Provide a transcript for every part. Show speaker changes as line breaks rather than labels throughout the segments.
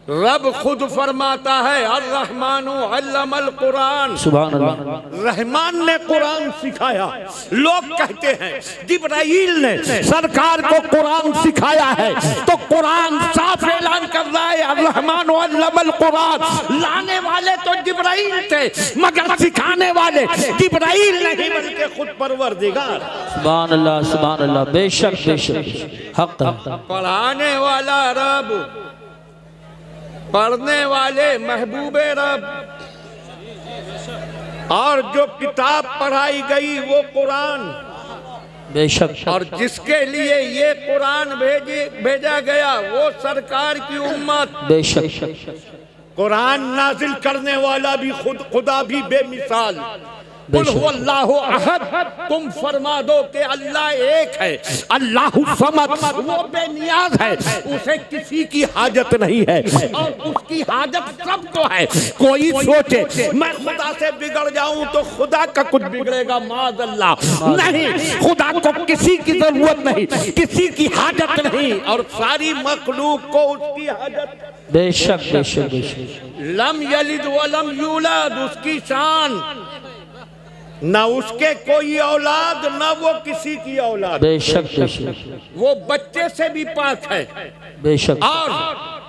रब खुद फरमाता है अर्रहमानु अल्लमल कुरान,
सुभान अल्लाह।
रहमान ने कुरान सिखाया। लोग कहते हैं जिब्राइल ने सरकार को कुरान सिखाया है, तो कुरान साफ ऐलान कर रहा है अर्रहमानु अल्लमल कुरान। लाने वाले तो जिब्राइल थे, मगर सिखाने वाले जिब्राइल नहीं बल्कि खुद परवरदिगार।
सुभान अल्लाह, सुभान अल्लाह। बेशक बेशक हक है।
पढ़ाने वाला रब, पढ़ने वाले महबूबे रब, और जो किताब पढ़ाई गई वो कुरान।
बेशक।
और जिसके लिए ये कुरान भेजा गया वो सरकार की उम्मत।
बेशक।
कुरान नाजिल करने वाला भी खुदा भी बेमिसाल। कुल हुवल्लाहु अहद, तुम फरमा दो कि अल्लाह एक है, अल्लाहु समद, वो बेनियाज है, उसे किसी की हाजत नहीं है और उसकी हाजत सबको है। कोई सोचे मैं खुदा से बिगड़ जाऊं तो खुदा का कुछ बिगड़ेगा, माज़अल्लाह नहीं। खुदा को किसी की जरूरत नहीं, किसी की हाजत नहीं, और सारी मखलूक को उसकी हाजत।
बेशक बेशक बेशक।
लम यलिद वलम यूलद, उसकी शान, न उसके कोई औलाद न वो किसी की औलाद।
बेशक बेशक।
वो बच्चे से भी पाक है,
बेशक।
और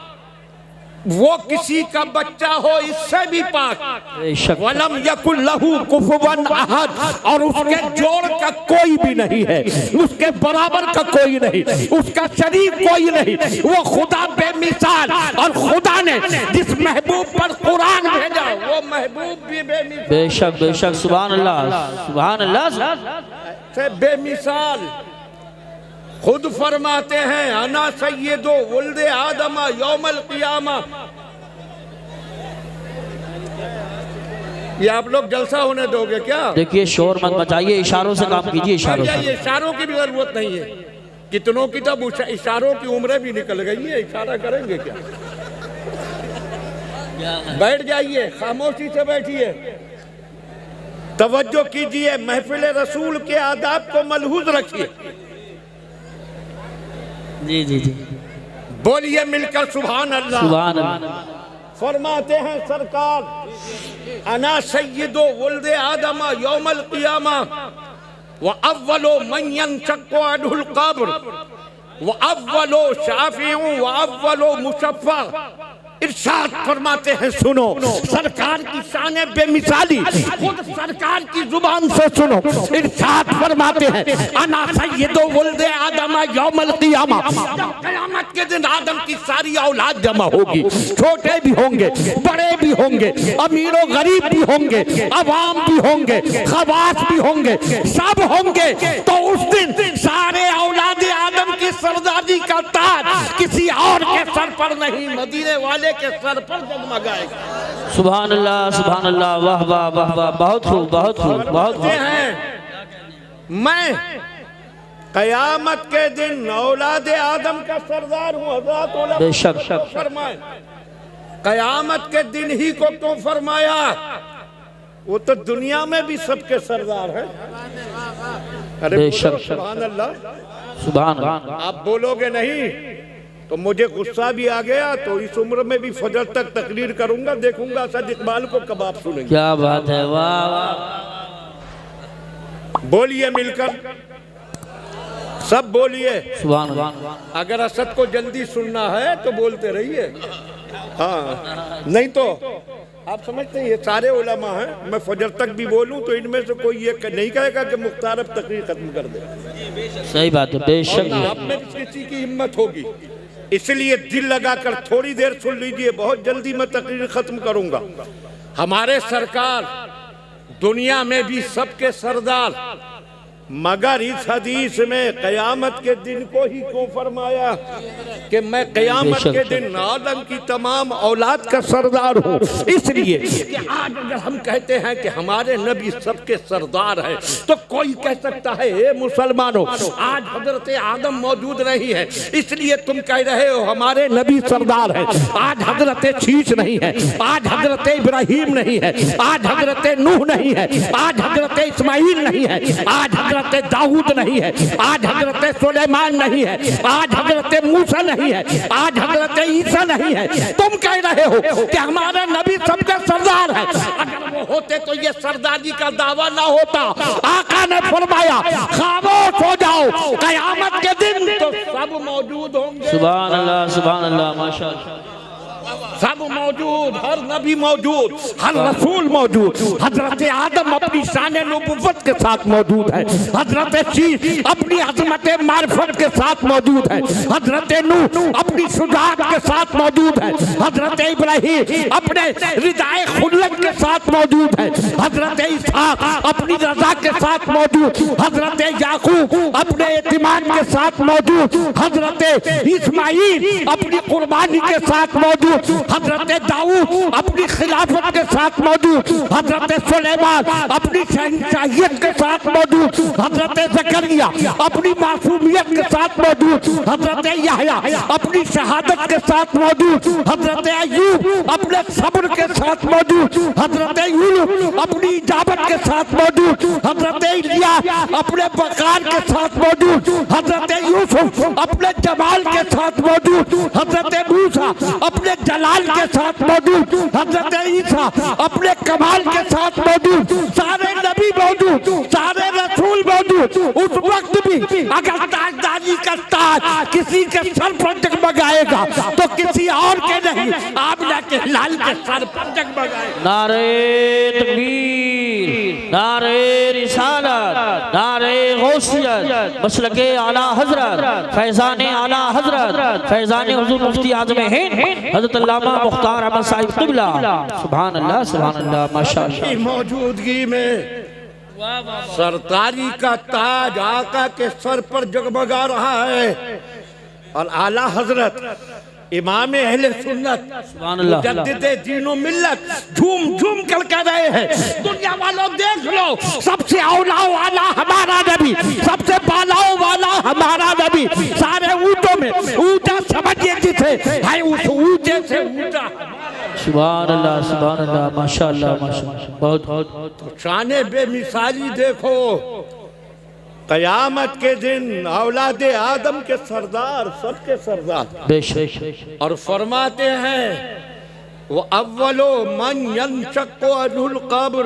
वो किसी का बच्चा हो इससे भी पाक।
बेशक।
वलम यकुल लहू कुफुवन अहद, और उसके जोड़ का कोई भी नहीं है, उसके बराबर का कोई नहीं, उसका शरीक कोई नहीं। वो खुदा बेमिसाल, और खुदा ने जिस महबूब पर कुरान भेजा वो महबूब भी बेमिसाल।
बेशक बेशक। सुभान अल्लाह, सुभान अल्लाह
से बेमिसाल। खुद फरमाते हैं अना सय्यदो वुल्दे आदमा यौमल क़ियामा। ये आप लोग जलसा होने दोगे क्या?
देखिए शोर मत मचाइए, इशारों से काम कीजिए, इशारों से।
इशारों की भी जरूरत नहीं है। कितनों की तो इशारों की उम्रें भी निकल गई है, इशारा करेंगे क्या? बैठ जाइए, खामोशी से बैठिए, तवज्जो कीजिए, महफिल रसूल के आदाब को मलहूज रखिए।
जी जी जी।
बोलिए मिलकर सुभान अल्लाह।
सुभान अल्लाह।
फरमाते हैं सरकार अना सय्यदो वुल्दे आदमा यौमल क़ियामा व अव्वलो मन यंशक्कु अन्हुल क़ब्र व अव्वलो शाफ़िउ व अव्वलो मुशफ़्फ़ा। इरशाद फरमाते हैं सुनो, सरकार की शान बेमिसाली खुद सरकार की जुबान से सुनो। इरशाद फरमाते हैं अना सय्यदो वुल्दे आदम यौमल क़ियामा। क़यामत के दिन आदम की सारी औलाद जमा होगी, छोटे भी होंगे, बड़े भी होंगे, अमीर और गरीब भी होंगे, अवाम भी होंगे, खवास भी होंगे, सब होंगे। तो उस दिन सारे औलाद आदम की सरदारी का ताज किसी और के सर पर नहीं, मदीने वाले के सर पर जगमगाएगा।
सुभान अल्लाह, सुभान अल्लाह। वाह वाह वाह वाह। बहुत खूब, बहुत खूब, बहुत खूब।
मैं कयामत के दिन औलाद आदम का सरदार हूँ। हज़रत उलमा
बेशक।
फरमाए कयामत के दिन ही को क्यों फरमाया? वो तो दुनिया में भी सबके सरदार है। अरे
बेशक।
सुभान अल्लाह,
सुभान अल्लाह।
आप बोलोगे नहीं तो मुझे गुस्सा भी आ गया, तो इस उम्र में भी फजर तक तकरीर करूंगा, देखूंगा सद इकबाल को कबाब सुनेंगे।
क्या बात है, वाह वाह।
बोलिए मिलकर, सब बोलिए
सुभान अल्लाह।
अगर असद को जल्दी सुनना है तो बोलते रहिए, हाँ नहीं तो आप समझते हैं ये सारे उलमा हैं। मैं फजर तक भी बोलूं तो इनमें से कोई ये नहीं कहेगा कि मुख्तार अब तकरीर खत्म कर दे।
सही बात है, बेशक।
आप में किसी की हिम्मत होगी, इसलिए दिल लगाकर थोड़ी देर सुन लीजिए, बहुत जल्दी मैं तकरीर खत्म करूंगा। हमारे सरकार दुनिया में भी सबके सरदार, मगर इस हदीस में कयामत के दिन को ही क्यों फरमाया कि मैं कयामत के दिन आदम की तमाम औलाद का सरदार हूँ? इसलिए कि आज अगर हम कहते हैं कि हमारे नबी सबके सरदार हैं, तो कोई कह सकता है हे मुसलमानों आज हजरत आदम मौजूद नहीं है इसलिए तुम कह रहे हो हमारे नबी सरदार हैं। आज हजरत शीश नहीं है, आज हजरत इब्राहिम नहीं है, आज हजरत नूह नहीं है, आज हजरत इस्माइल नहीं है, आज हजरत दाऊद नहीं है, आज हजरत सुलेमान नहीं है, आज हजरत मूसा नहीं है, आज हजरत ईसा नहीं है। तुम कह रहे हो कि हमारा नबी सबका सरदार है। अगर वो होते तो ये सरदारी का दावा ना होता। आका ने फरमाया खामोश हो जाओ, कयामत के दिन तो सब मौजूद होंगे।
सुभान अल्लाह माशाअल्लाह।
सब मौजूद, हर नबी मौजूद, हर रसूल मौजूद। हजरत आदम अपनी शान नबुव्वत के साथ मौजूद है, हजरत शीश अपनी अजमत मार्फत के साथ मौजूद है, हजरत नूह अपनी शुजाअत के साथ मौजूद है, हजरत इब्राहीम अपने रिदाए खुल्लत के साथ मौजूद है, हजरत इसहाक अपनी रजा के साथ मौजूद, हजरत याकूब अपने एतिमान के साथ मौजूद, हजरत इस्माईल अपनी कुर्बानी के साथ मौजूद, हजरत दाऊद अपनी खिलाफत के साथ मौजूद, हजरत सुलेमान अपनी शहंशाहियत के साथ मौजूद, हजरत जकरिया अपनी मासूमियत के साथ मौजूद, हजरत यहया अपनी शहादत के साथ मौजूद, हजरत अय्यूब अपने सब्र के साथ मौजूद, हजरत यूनुस अपनी इजाबत के साथ मौजूद, हजरत इलियास अपने बकार के साथ मौजूद, हजरत यूसुफ अपने जमाल के साथ मौजूद, हजरत मूसा अपने जलाल के साथ मौजूद, हजरत ईसा अपने कमाल के साथ मौजूद। सारे नबी मौजूद, सारे रसूल मौजूद। उस वक्त भी अगर ताजदारी का ताज किसी के सर पर जगमगाएगा तो किसी और के नहीं, आमिना के लाल के सर पर जगमगाएगा।
नारे तकबीर, नारे रिसालत, नारे गौसियत, मसलके आला हजरत, फैजाने आला हजरत, फैजाने हुजूर मुफ्ती आज़म हिंद हजरत अल्लामा मुख्तार अहमद साहिब क़िबला। सुभान अल्लाह माशाअल्लाह।
मौजूदगी में सरकारी का ताज आका के सर पर जगमगा रहा है और आला हजरत इमाम अहले सुन्नत मुजद्दिद दीन व मिल्लत झूम झूम कर कह रहे हैं दुनिया वालों देख लो, सबसे औला वाला हमारा नबी, सबसे बालाओ वाला हमारा नबी। सारे ऊंटों में ऊंचा समझिए जिसे है उस ऊंचे से ऊंचा।
सुभान अल्लाह माशाअल्लाह माशाअल्लाह। बहुत
शान बेमिसाली देखो। कयामत के दिन औलाद आदम के सरदार, सबके सरदार
बेशक।
और फरमाते हैं वो अव्वलो मन यनशक्कु अनहुल क़ब्र।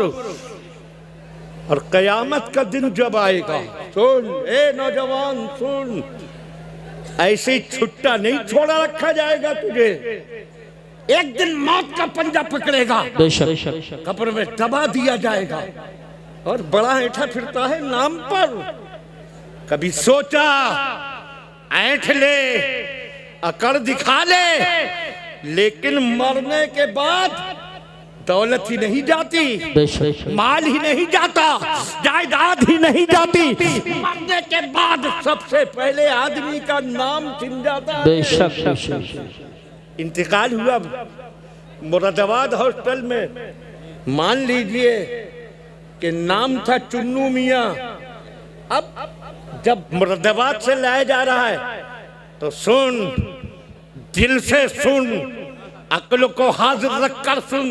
और कयामत का दिन जब आएगा, सुन ए नौजवान सुन, ऐसे छुट्टा नहीं छोड़ा रखा जाएगा तुझे। एक दिन मौत का पंजा पकड़ेगा,
बेशक
कब्र में दबा दिया जाएगा और बड़ा ऐठा फिरता है नाम पर। कभी सोचा ऐठ ले, अकड़ दिखा ले, लेकिन मरने के बाद दौलत ही नहीं जाती, माल ही नहीं जाता, जायदाद ही नहीं जाती। मरने के बाद सबसे पहले आदमी का नाम छिन जाता है।
बेशक।
इंतकाल हुआ मुरादाबाद हॉस्टल में, मान लीजिए कि नाम था चुन्नू मियाँ। अब जब मुरादाबाद से लाया जा रहा है तो सुन, दिल से सुन, अक्ल को हाजिर रखकर सुन,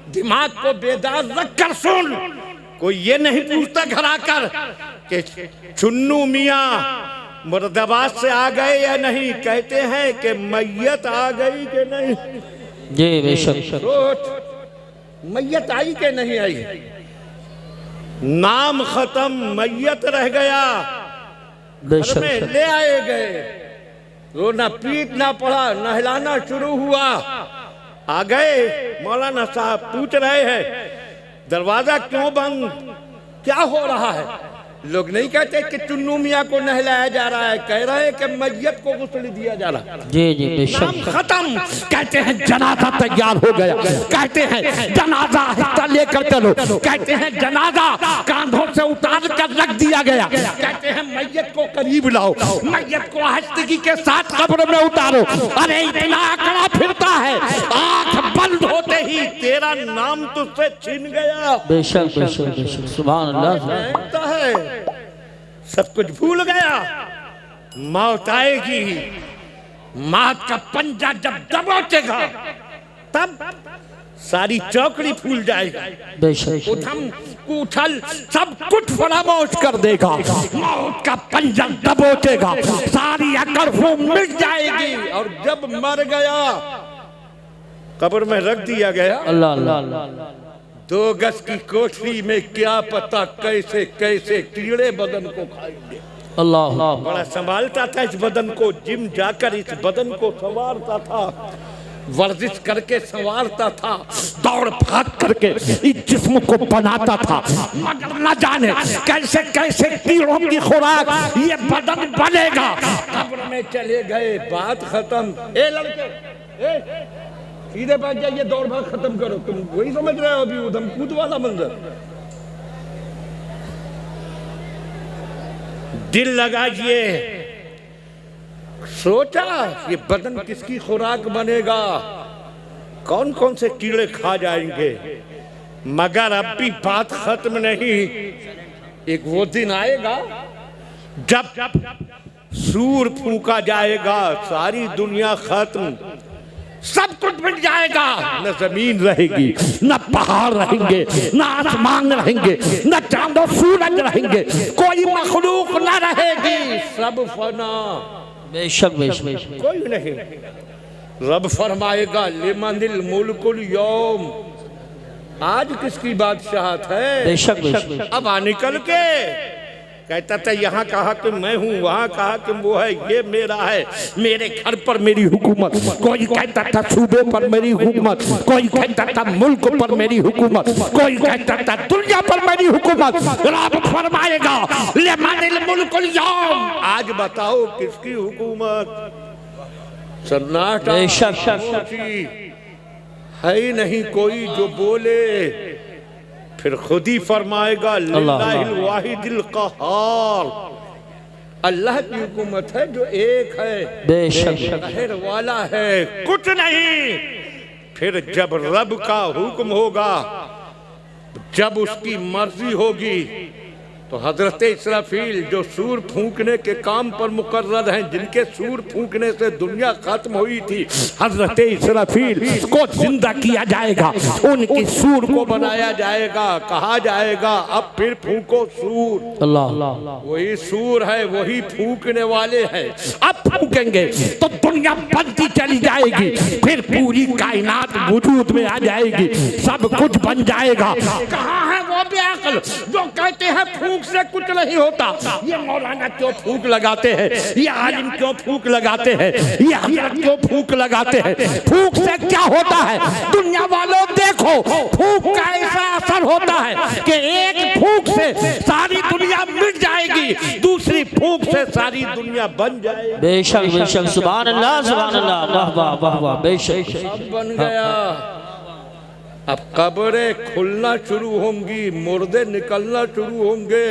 दिमाग को बेदार रखकर सुन। कोई ये नहीं पूछता घर आकर कि चुन्नू मियाँ मुरादाबाद से आ गए या नहीं, कहते हैं कि मैयत आ गई कि नहीं।
जी बेशक।
सोच मैयत आई कि नहीं आई, नाम खत्म, मैयत रह गया, घर में ले आए गए, रोना पीटना पड़ा, नहलाना शुरू हुआ। आ गए मौलाना साहब, पूछ रहे हैं दरवाजा क्यों बंद, क्या हो रहा है। लोग नहीं कहते कि चुन्नू मियाँ को नहलाया जा रहा है, कह रहे हैं कि मैयत को गुस्ल दिया जा रहा है।
जी जी बेशक।
खत्म, कहते हैं जनाजा तैयार हो गया, कहते हैं जनाजा हिस्सा लेकर चलो, कहते हैं जनाजा कांधों से उतार कर रख दिया गया, कहते हैं मैयत को करीब लाओ, मैयत को हस्तगी के साथ कब्र में उतारो। अरे इतना आंकड़ा फिरता है, आंख बंद होते ही तेरा नाम तुझसे छीन गया।
बेशक बेशक बेशक। सुभान अल्लाह।
है सब कुछ भूल गया, मौत आएगी, मौत का पंजा जब दबोचेगा तब सारी चौकड़ी फूल जाएगी,
बेशक
उधम उछल सब कुछ फरामोश कर देगा, मौत का पंजर दबोचेगा, सारी अकड़ वो मिट जाएगी। और जब मर गया कब्र में रख दिया गया,
अल्लाह अल्लाह
2 गज की कोठरी में क्या पता कैसे कैसे कीड़े बदन को खाएंगे।
अल्लाह
बड़ा संभालता था इस बदन को, जिम जाकर इस बदन को संवारता था, वर्जिश करके संवारता था, दौड़ भाग करके इस जिस्म को बनाता था, मगर न जाने कैसे कैसे कीड़ों की खुराक ये बदन बनेगा। कब्र में चले गए, बात खत्म। ए लड़के, सीधे बैठ जाइए, दौड़ भाग खत्म करो। तुम वही समझ रहे हो अभी उधम कूद वाला मंजर। दिल लगाइए, सोचा ये बदन किसकी खुराक बनेगा, कौन कौन से कीड़े खा जाएंगे। मगर अब भी बात खत्म नहीं। एक वो दिन आएगा जब सूर फूंका जाएगा, सारी दुनिया खत्म, सब कुछ मिट जाएगा। न जमीन रहेगी, न पहाड़ रहेंगे, न आसमान रहेंगे, न चांद और सूरज रहेंगे, कोई मखलूक न रहेगी, सब फना।
बेशक बेशक
कोई नहीं। रब फरमाएगा लिमनिल मुल्कुल यौम, आज किसकी बादशाहत है।
बेशक बेशक
अब आ निकल के कहता था यहाँ कहा कि मैं हूँ, वहाँ कहा कि वो है, ये मेरा है, मेरे घर पर मेरी हुकूमत। कोई कहता था सूबे पर मेरी हुकूमत, कोई कहता था मुल्क पर मेरी हुकूमत, कोई कहता था दुनिया पर मेरी हुकूमत। रब फरमाएगा लिमनिल मुल्कुल यौम, आज बताओ किसकी हुकूमत। सन्नाटा है ही नहीं कोई जो बोले। फिर खुद ही फरमाएगा लिल्लाहिल वाहिदिल क़हार, अल्लाह की हुकूमत है जो एक है,
बेशक
कहर वाला है, कुछ नहीं। फिर जब रब का हुक्म होगा, जब उसकी मर्जी होगी, तो हजरत इसराफील जो सूर फूंकने के काम पर मुकर्रर हैं, जिनके सूर फूंकने से दुनिया खत्म हुई थी, हजरत इसराफील को जिंदा किया जाएगा, उनकी सूर को बनाया जाएगा, कहा जाएगा अब फिर फूंको सूर।
अल्लाह
वही सूर है, वही फूंकने वाले हैं। अब फूंकेंगे तो दुनिया बनती चली जाएगी, फिर पूरी कायनात वजूद में आ जाएगी, सब कुछ बन जाएगा। कहाँ है वो बेअक्ल जो कहते हैं फूंक से कुछ नहीं होता। ये मौलाना क्यों फूंक लगाते हैं, ये आलिम क्यों फूंक लगाते हैं, ये हजरत क्यों फूंक लगाते हैं। फूंक से क्या होता है दुनिया वालों, देखो फूंक का ऐसा असर होता है कि एक फूंक से सारी दुनिया मिट जाएगी, दूसरी फूंक से सारी दुनिया बन जाएगी।
बेशक बेशक सुभान अल्लाह सुभान अल्लाह, वाह वाह वाह वाह, बेशक
सब बन गया। अब कब्रें खुलना शुरू होंगी, मुर्दे निकलना शुरू होंगे।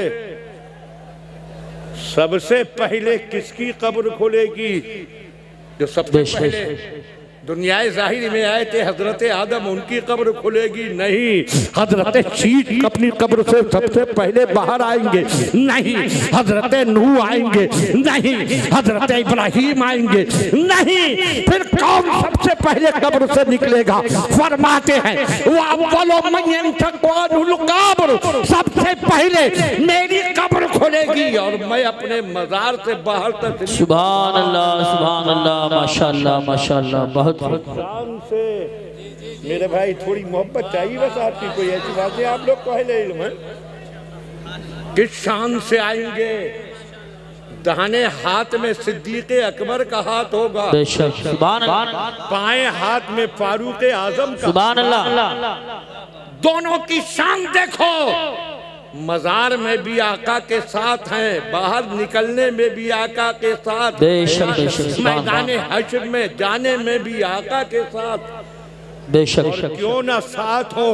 सबसे पहले किसकी कब्र खुलेगी, जो सबसे पहले दुनियाए ज़ाहिर में आए थे हजरत आदम, उनकी कब्र खुलेगी नहीं। हजरत शीश अपनी कब्र से सबसे पहले बाहर आएंगे नहीं। हजरत नूह आएंगे नहीं, हजरत इब्राहिम आएंगे नहीं। फिर कौन सबसे पहले कब्र से निकलेगा। फरमाते हैं सबसे पहले मेरी कब्र खुलेगी और मैं अपने मजार से बाहर तक।
सुभान अल्लाह माशाअल्लाह माशाअल्लाह, बहुत
शान से मेरे भाई थोड़ी मोहब्बत चाहिए बस आपकी, कोई ऐसी बात नहीं। आप लोग को है इल्म है किस शान से आएंगे। दाहिने हाथ में सिद्दीक अकबर का हाथ होगा, बाएं हाथ में फारूक आजम का।
सुभान अल्लाह,
दोनों की शान देखो। मजार में भी आका के साथ हैं, बाहर निकलने में भी आका के साथ, मैदान हश्र में जाने में भी आका के साथ।
बेशक
क्यों ना साथ हो।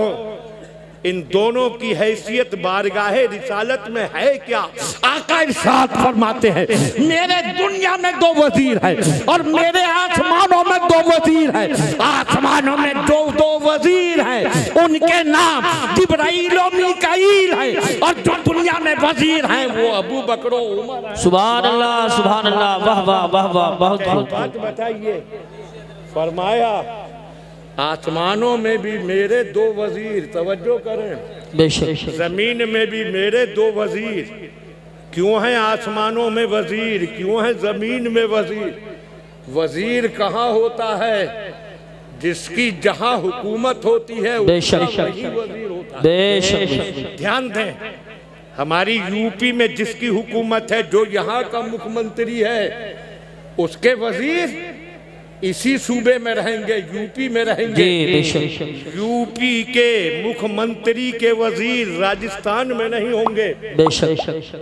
इन दोनों की हैसियत बारगाहे रिसालत में है क्या। आका इरशाद फरमाते हैं मेरे दुनिया में 2 वजीर हैं और मेरे आसमानों में 2 वजीर हैं। आसमानों में दो वजीर हैं, उनके नाम जिब्राइल और मीकाईल हैं, और जो दुनिया में वजीर हैं वो अबू बकर उमर।
सुभान अल्लाह वाह वाह वाह वाह, बहुत
बात बताइए। फरमाया आसमानों में भी मेरे दो वजीर, तवज्जो करें,
बेशक
जमीन में भी मेरे दो वजीर। क्यों है आसमानों में वजीर, क्यों है जमीन में वजीर? वजीर कहाँ होता है? जिसकी जहाँ हुकूमत होती है
बेशक
वही वजीर होता है।
बेशक
ध्यान दें, हमारी यूपी में जिसकी हुकूमत है, जो यहाँ का मुख्यमंत्री है, उसके वजीर इसी सूबे में रहेंगे, यूपी में रहेंगे। यूपी के मुख्यमंत्री के वजीर राजस्थान में नहीं होंगे,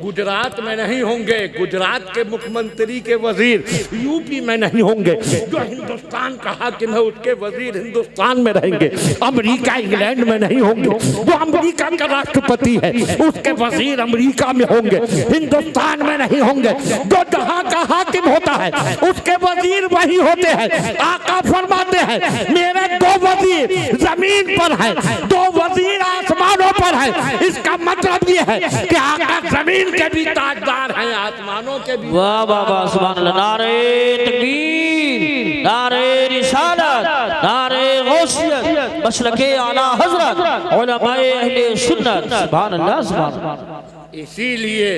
गुजरात में नहीं होंगे, गुजरात के मुख्यमंत्री के वजीर यूपी में नहीं होंगे। जो हिंदुस्तान का हाकिम है उसके वजीर हिंदुस्तान में रहेंगे। अमेरिका इंग्लैंड में नहीं होंगे। जो अमेरिका का राष्ट्रपति है उसके वजीर अमेरिका में होंगे, हिंदुस्तान में नहीं होंगे। जो जहाँ का हाकिम होता है उसके वजीर वही होते हैं। आका फरमाते हैं मेरे दो वजीर जमीन पर है, दो वजीर आसमानों पर है। इसका मतलब ये है कि आका जमीन के भी ताजदार हैं, आसमानों के भी।
वाह वाह वाह, सुभान अल्लाह। नारे तकबीर, नारे रिसालत, नारे गौसियत, मसलके आला हजरत, उलमाए अहले सुन्नत। सुभान अल्लाह, सुभान अल्लाह।
इसीलिए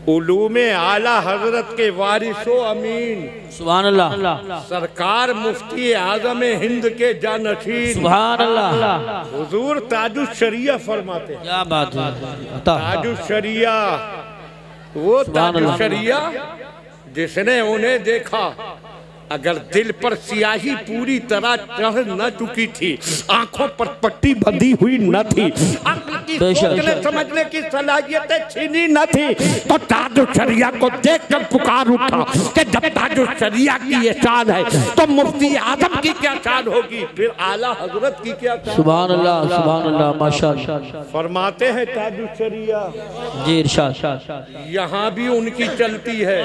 उलूमे आला हजरत के वारिसो अमीन
सुभान अल्लाह,
सरकार मुफ्ती आजम हिंद के जानशीन
सुभान अल्लाह,
हुजूर ताजुश शरिया फरमाते हैं।
क्या बात है।
ताजुश शरिया, वो ताजुश शरिया जिसने उन्हें देखा, अगर दिल पर स्याही पूरी तरह चढ़ न चुकी थी, आंखों पर पट्टी बंधी हुई न थी, सोचने समझने की सलाहियतें छीनी न थी, तो ताजुश शरिया को देखकर पुकार उठा कि जब ताजुश शरिया की ये शान है तो मुफ्ती आजम की क्या शान होगी, फिर आला हजरत की क्या शान।
सुभान अल्लाह, सुभान अल्लाह, माशाअल्लाह।
फरमाते हैं ताजुश शरिया
जी इरशाद,
यहाँ भी उनकी चलती है,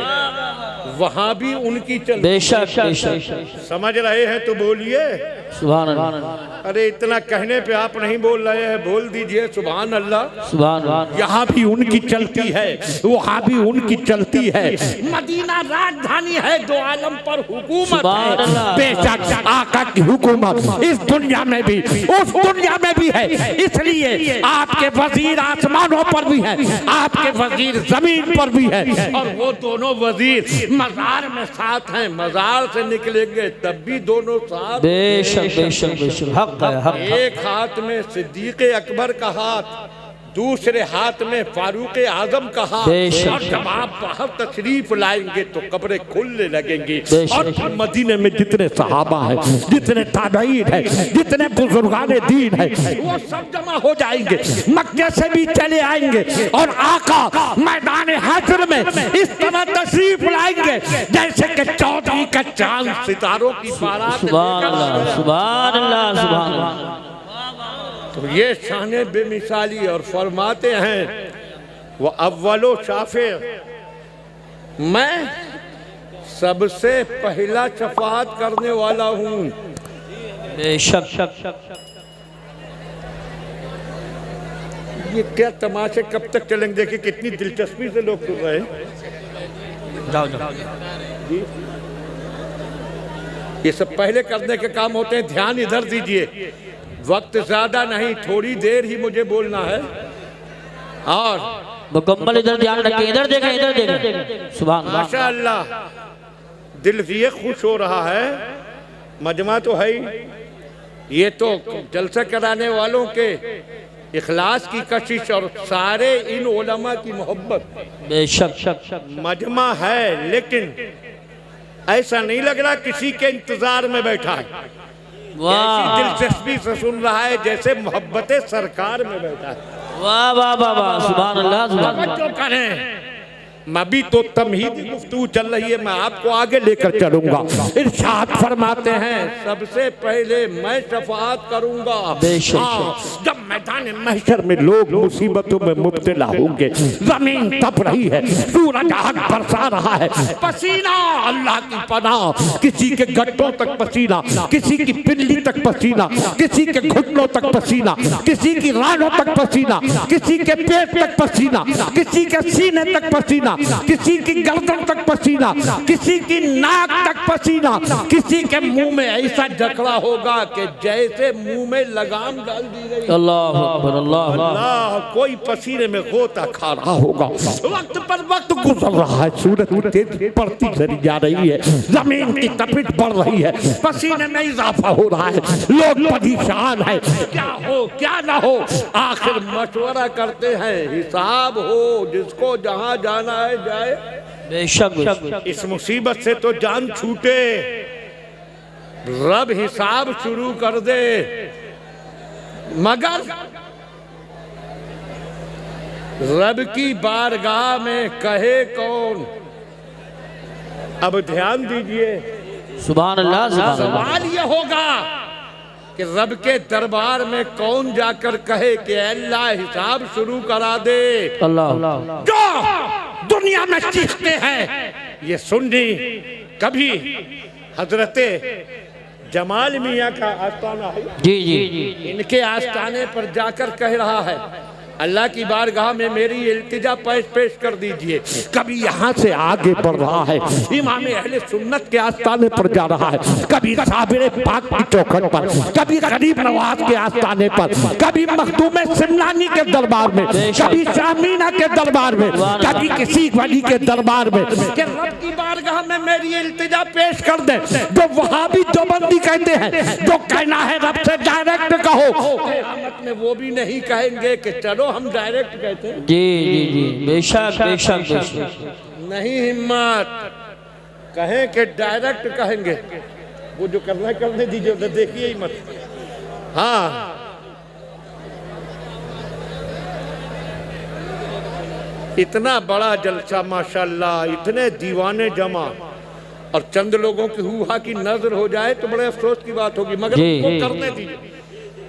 वहाँ भी उनकी चलती।
बेशक
समझ रहे हैं तो बोलिए
सुभान अल्लाह।
अरे इतना कहने पे आप नहीं बोल रहे हैं, बोल दीजिए सुभान अल्लाह।
सुभान अल्लाह।
यहाँ भी उनकी चलती है, वहाँ भी उनकी चलती है। मदीना राजधानी है, दो आलम पर हुकूमत है। बेशक आका की हुकूमत इस दुनिया में भी उस दुनिया में भी है, इसलिए आपके वजीर आसमानों पर भी है, आपके वजीर जमीन पर भी है। और वो दोनों वजीर मजार में साथ हैं, मजार से निकलेंगे तब भी दोनों साथ।
बेशक बेशक बेशक, हक है, हक है।
एक हाथ में सिद्दीक अकबर का हाथ, दूसरे हाथ में फारूक आजम का हाथ। और जब आप बाहर तशरीफ लाएंगे तो कब्रें खुलने लगेंगी। और मदीने में जितने सहाबा हैं, जितने ताबईन हैं, जितने बुजुर्गाने दीन हैं, वो सब जमा हो जाएंगे, मक्के से भी चले आएंगे। और आका मैदान हश्र में इस तरह तशरीफ लाएंगे जैसे कि चौधरी का चांद सितारों की बारात।
सुभान अल्लाह, सुभान अल्लाह, सुभान अल्लाह।
तो ये शाने बेमिसाली। और फरमाते हैं वो अव्वलो शाफे, मैं सबसे पहला शफाअत करने वाला हूँ।
बेशक।
ये क्या तमाशे कब तक चलेंगे? देखिए कितनी दिलचस्पी से लोग सुन रहे हैं।
जाओ जाओ
जी, ये सब पहले करने के काम होते हैं। ध्यान इधर दीजिए, वक्त ज्यादा नहीं, थोड़ी देर ही मुझे बोलना है। और
मुकम्मल इधर ध्यान रखिए, इधर देखें, इधर देखें। सुभान अल्लाह,
माशाअल्लाह, दिल ये खुश हो रहा है। मजमा तो है ही, ये तो जलसा कराने वालों के इखलास की कशिश और सारे इन उलमा की मोहब्बत।
बेशक
मजमा है, लेकिन ऐसा नहीं लग रहा किसी के इंतजार में बैठा है। ऐसी दिलचस्पी से सुन रहा है जैसे मोहब्बत सरकार में बैठा है।
वाह वाह वाह वाह, सुभान अल्लाह, सुभान अल्लाह।
करें, अभी तो तमहीदी गुफ्तगू चल रही है, मैं आपको आगे लेकर चलूंगा। इरशाद फरमाते हैं सबसे पहले मैं शफाअत करूंगा। जब मैदान महशर में लोग मुसीबतों में मुब्तला होंगे, जमीन तप रही है, सूरज आग बरसा रहा है, पसीना अल्लाह की पनाह, किसी के गट्टों तक पसीना, किसी की पिल्ली तक पसीना, किसी के घुटनों तक पसीना, किसी की रानों तक पसीना, किसी के पेट तक पसीना, किसी के सीने तक पसीना, किसी की गर्दन तक पसीना, किसी की नाक तक पसीना, किसी के मुंह में ऐसा जकड़ा होगा कि जैसे मुंह में लगाम डाल दी गई।
अल्लाह अकबर, अल्लाह
अल्लाह। कोई पसीने में गोता खा रहा होगा, वक्त पर वक्त गुजर रहा है, सूरज तेज बढ़ती चली जा रही है, जमीन की तपिश बढ़ रही है, पसीने में इजाफा हो रहा है, लोग परेशान है, क्या हो क्या ना हो। आखिर मशवरा करते हैं, हिसाब हो, जिसको जहां जाना है जाए।
बेशक
इस मुसीबत से तो जान छूटे, रब हिसाब शुरू कर दे, मगर रब की बारगाह में कहे कौन। अब ध्यान दीजिए,
सुभान अल्लाह, सुभान अल्लाह।
सवाल ये होगा कि रब के दरबार में कौन जाकर कहे कि अल्लाह हिसाब शुरू करा दे।
अल्लाह।
जो दुनिया में चीखते हैं, ये सुन्नी कभी हजरते जमाल मियाँ का आस्ताना है,
जी जी,
इनके आस्ताने पर जाकर कह रहा है, अल्लाह की बारगाह में मेरी इल्तिजा पेश कर दीजिए। कभी यहाँ से आगे बढ़ रहा है, इमाम अहले सुन्नत के आस्ताने पर जा रहा है, कभी साबिर पाक की चौखट पर, कभी गरीब नवाज के आस्ताने पर, कभी मखदूम सिमलानी के दरबार में, कभी शामीना के दरबार में, कभी किसी वली के दरबार में, कि रब की बारगाह में मेरी इल्तिजा पेश कर दे। जो वहाबी देवबंदी कहते हैं, जो कहना है रब से डायरेक्ट कहो, क़यामत में वो भी नहीं कहेंगे कि चलो हम डायरेक्ट कहते हैं।
जी जी जी, बेशक बेशक बेशक।
नहीं, हिम्मत कहें कि डायरेक्ट कहेंगे, वो जो करना है करने दीजिए, उधर देखिए ही मत। हाँ, इतना बड़ा जलसा माशाल्लाह, इतने दीवाने जमा, और चंद लोगों की हुआ की नजर हो जाए तो बड़े अफसोस की बात होगी, मगर उनको करने दीजिए।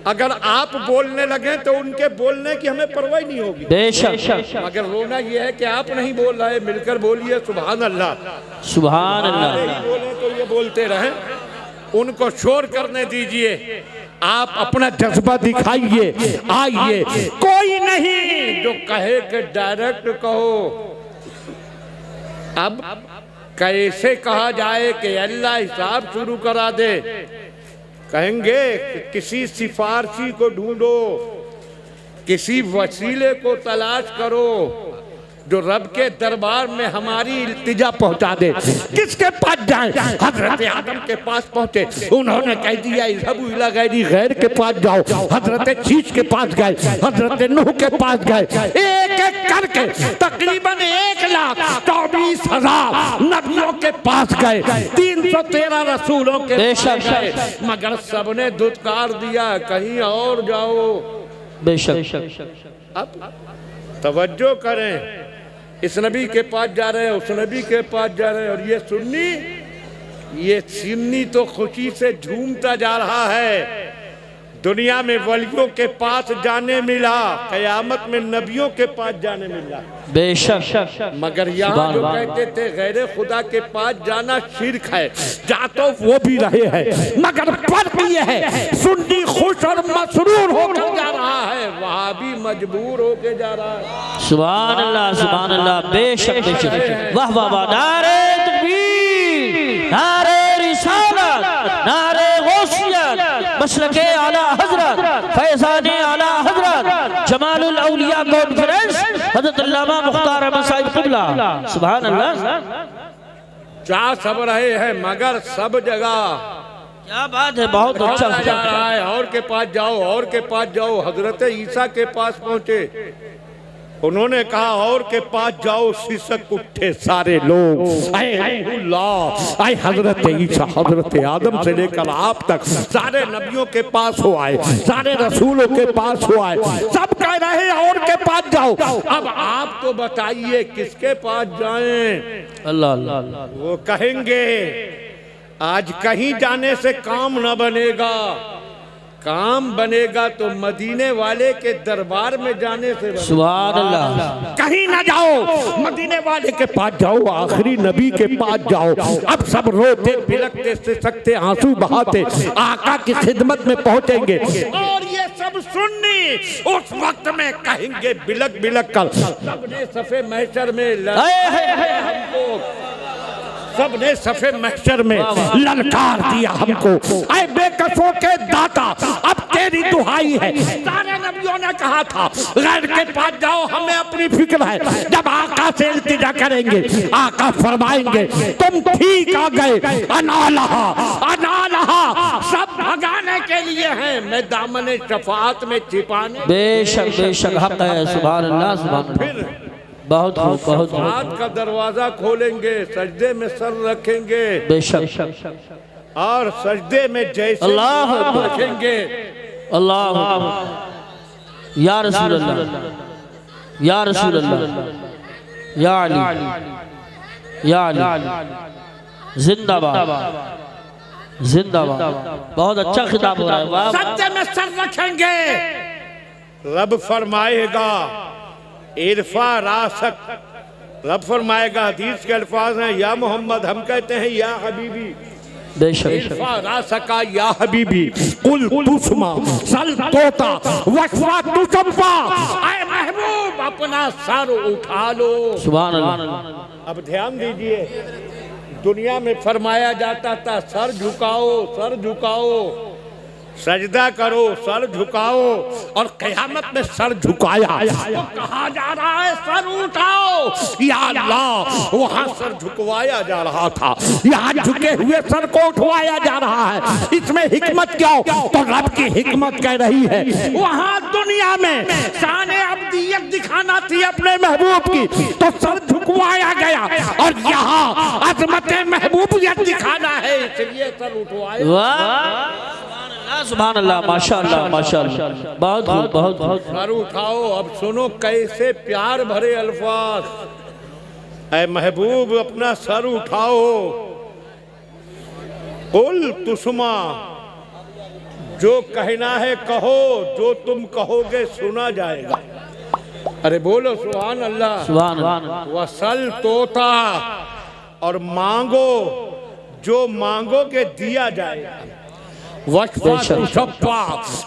अगर आप बोलने लगे तो उनके बोलने की हमें परवाह नहीं होगी,
बेशक।
मगर रोना यह है कि आप नहीं बोल रहे, मिलकर बोलिए सुभान अल्लाह,
सुभान अल्लाह।
नहीं बोले तो ये बोलते रहें, उनको शोर करने दीजिए, आप अपना जज्बा दिखाइए, आइए। कोई नहीं जो कहे कि डायरेक्ट कहो। अब कैसे कहा जाए कि अल्लाह हिसाब शुरू करा दे? कहेंगे कि किसी सिफारशी को ढूंढो, किसी वसीले को तलाश करो जो रब के दरबार में हमारी इल्तिजा पहुंचा दे। किसके पास जाएं? हजरत आदम के पास पहुंचे, उन्होंने कह दिया इज़हबू इला गैरी, गैर के पास जाओ। हजरत शीश के पास गए, हजरत नूह के पास गए, एक एक करके तकरीबन 1,24,000 नबियों के पास गए, 313 रसूलों के पास गए, मगर सबने धुतकार दिया, कहीं और जाओ।
बेशक।
अब तवज्जो करें, इस नबी के पास जा रहे हैं, उस नबी के पास जा रहे हैं, और ये सुन्नी तो खुशी से झूमता जा रहा है। दुनिया में वलियों के पास जाने मिला, कयामत में नबियों के पास जाने मिला।
बेशक।
मगर यहाँ जो कहते थे गैर खुदा के पास जाना शिर्क है, जा तो वो भी रहे हैं, मगर फर्क ये है सुन्नी खुश और मसरूर होकर जा रहा है, वहाँ भी मजबूर होकर जा रहा है।
सुभान अल्लाह, सुभान अल्लाह। बेशक बेशक। वाह वाह वाह। नारे तकबीर, नारे रिसालत, नारे गौसियत, मसलके आला हजरत, फैज़ाने आला हजरत, जमालुल औलिया कॉन्फ्रेंस, हजरत अल्लामा मुख्तार अहमद साहिब क़िबला। सुभान अल्लाह।
जा सब रहे हैं, मगर सब जगह
क्या बात है, बहुत अच्छा
जा रहा है। और के पास जाओ, और के पास जाओ। हजरत ईसा के पास पहुंचे, उन्होंने कहा और के पास जाओ, सिसक उठे सारे लोग। आए हजरत ईसा, हजरत आदम से लेकर आप तक सारे नबियों के पास हो आए, सारे रसूलों के पास हो आए, सब कह रहे हैं और के पास जाओ। अब आप तो बताइए किसके पास जाएं?
अल्लाह अल्लाह।
वो कहेंगे आज कहीं जाने से काम न बनेगा, काम बनेगा तो मदीने वाले के दरबार में जाने से बनेगा।
सुभान अल्लाह।
कहीं ना जाओ, मदीने वाले के पास जाओ, आखिरी नबी के पास जाओ। अब सब रोते बिलखते से सकते आंसू बहाते आका की खिदमत में पहुंचेंगे और ये सब सुन्नी उस वक्त में कहेंगे बिलख बिलख कर, सबने सफे महशर में हमको, सबने सफे महशर में ललकार दिया हमको, ऐ बेकसों के दाता अब तेरी दुहाई है। सारे नबियों ने कहा था गैर के पास जाओ, हमें अपनी फिक्र है। जब आका से इल्तिजा करेंगे आका फरमाएंगे तुम ठीक आ गए, अनालहा अनालहा, सब भगाने के लिए हैं, मैं दामने शफाअत में छिपाने।
बेशक हक है। सुभान अल्लाह सुभान अल्लाह। बहुत बहुत
हाथ का दरवाजा खोलेंगे, सजदे में सर रखेंगे,
बेशक
और सजदे में जैसे
अल्लाह
रखेंगे,
अल्लाह या रसूल अल्लाह या रसूल अल्लाह या अली या अली, जिंदाबाद जिंदाबाद। बहुत अच्छा खिताब हो रहा है। वाह।
सजदे में सर रखेंगे, रब फरमाएगा इरफा रासक, रब फरमाएगा, हदीस के अल्फाज हैं या मोहम्मद, हम कहते हैं या हबीबी,
बेशक
इरफा रासका या हबीबी, कुल तुस्मा सल तोता वशवा तुसब्बा, ऐ महबूब अपना सर उठा लो।
सुभान अल्लाह।
अब ध्यान दीजिए, दुनिया में फरमाया जाता था सर झुकाओ, सर झुकाओ, सजदा करो, सर झुकाओ, और क़यामत में सर झुकाया तो कहा जा रहा है सर उठाओ, या अल्लाह वहाँ सर झुकवाया जा रहा था, यहाँ झुके हुए सर को उठवाया जा रहा है। इसमें हिकमत क्या हो? तो रब की हिकमत कह रही है वहाँ दुनिया में शान अब्दियत दिखाना थी अपने महबूब की, तो सर झुकवाया गया, और यहाँ अजमत महबूबियत दिखाना है इसलिए सर उठवाया।
सुभान अल्लाह, माशाअल्लाह माशाअल्लाह। बहुत बहुत बहुत।
सर उठाओ। अब सुनो कैसे प्यार भरे अल्फाज, ऐ महबूब अपना सर उठाओ, कुल तुस्मा, जो कहना है कहो, जो तुम कहोगे सुना जाएगा। अरे बोलो सुभान अल्लाह।
सुभान अल्लाह।
वसल तोता, और मांगो, जो मांगोगे दिया जाएगा। वशफा,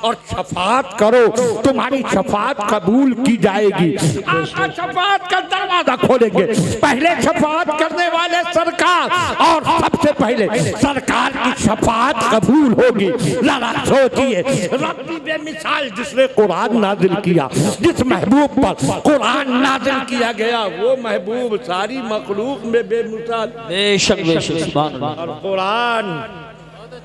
और शफात करो, तुम्हारी शफात कबूल की जाएगी। आका शफात का दरवाजा खोलेंगे, पहले शफात करने वाले सरकार, और सबसे पहले सरकार की शफात कबूल होगी। जरा सोचिए, रब्बी बेमिसाल जिसने कुरान नाजिल किया, जिस महबूब पर कुरान नाजिल किया गया, वो महबूब सारी मखलूक में बेमिसाल।
बेशक बेशक। सुभान अल्लाह।
और